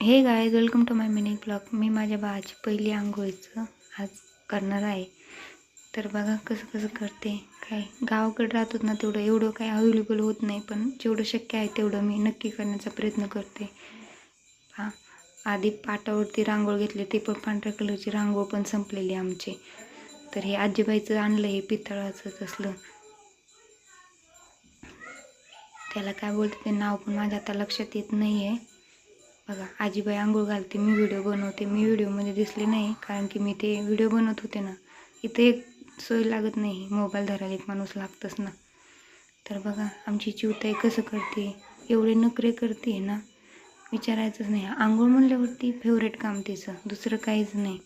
हे guys, welcome to my mini blog. मी माझ्या बाळाची पहिली आंघोळीचं आज करणार आहे. तर बघा कसं कसं करते. काय गावाकडे राहतात ना, तेवढं एवढं काय अवेलेबल होत नाही, पण जेवढं शक्य आहे तेवढं मी नक्की करण्याचा प्रयत्न करते. हां, आधी पाटावरती रांगोळ घेतले, ते पण पांढऱ्या कलरची रांगोळ पण संपलेली आमची. तर हे आजीबाईचं आणलं, हे पितळाचं असलं, त्याला काय बोलते ते नाव पण माझ्या आता लक्षात येत नाही आहे. बघा आजीबाई आंघोळ घालते, मी व्हिडिओ बनवते. मी व्हिडिओमध्ये दिसले नाही कारण की मी ते व्हिडिओ बनवत होते ना. इथे एक सोय लागत नाही, मोबाईल धरायला एक माणूस लागतच ना. तर बघा आमची चिवताई कसं करते, एवढे नखरे करते ना, विचारायचंच नाही. आंघोळ म्हणल्यावरती फेवरेट काम तिचं, दुसरं काहीच नाही.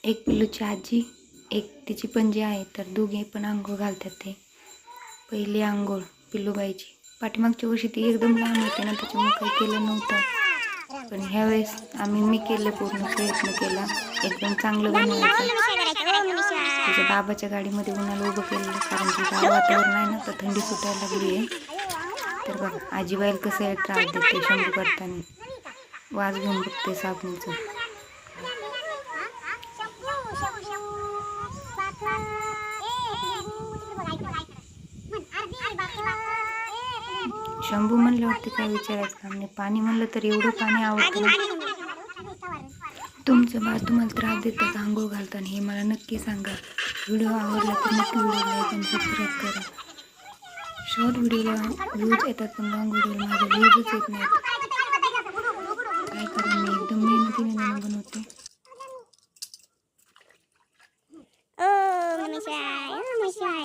एक पिल्लूची आजी, एक तिची पणजी आहे, तर दोघे पण आंघोळ घालतात. ते पहिली आंघोळ पिल्लूबाईची. पाठीमागच्या वर्षी ती एकदम लहान होते ना, त्याच्यामुळे काही केलं नव्हतं, पण ह्यावेळेस मी केलं, पूर्ण प्रयत्न केला एकदम चांगलं बनवायचं. त्याच्या बाबाच्या गाडीमध्ये उन्हाला उभं केलं, कारण की गाव वातावरण आहे ना, तर थंडी सुटायला लागली आहे. तर बघा आजीबाईल कसं त्रास देते शंभू करताना. वाज घेऊन बघते साबणीचं. शंभू म्हणल्यावरती काय विचारायचं काम नाही. पाणी म्हणलं तर एवढं पाणी आवडतं ना. तुमचं बाळ तुम्हाला त्रास देतं का आंघोळ घालताना, हे मला नक्की सांगा. व्हिडिओ आवडला तर नक्की व्हिडिओ लाईक आणि सबस्क्राईब करा. शॉर्ट व्हिडिओला व्ह्यूज येतात, पण लॉंग व्हिडिओला माझे व्ह्यूजच येत नाहीत. काय करू, मी एकदम मेहनतीने बनवते.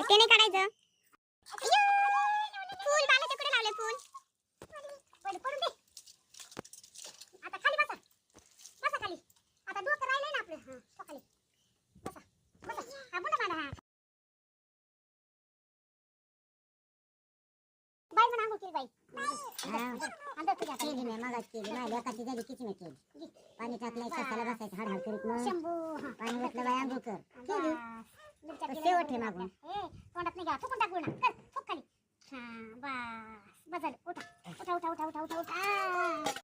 ते नाही काढायचं. फुल बालाच्या कुठे लावले फुल? पडून दे. आता खाली बसा. बसा खाली. आता डोकं राहिलंय ना आपलं. हां, तो खाली. बसा. बसा. हा बुंडा मारा. बाई म्हणा आंघोळ केली बाई. अंदर तुझ्या केली नाही, मगाच केली. माझ्या लेकाची झाली किती केली. पाणी टाकलंय, कशाला बसायचं हाड हाड करीत मग. शंभू. पाणी ओतलं बाई आंघोळ कर. केली. शेवट आहे मागून. तोंडात नाही घ्या. फुकून टाक गुणा. कर. फुक खाली. हां, बस. बस झालं. उठा. उठा.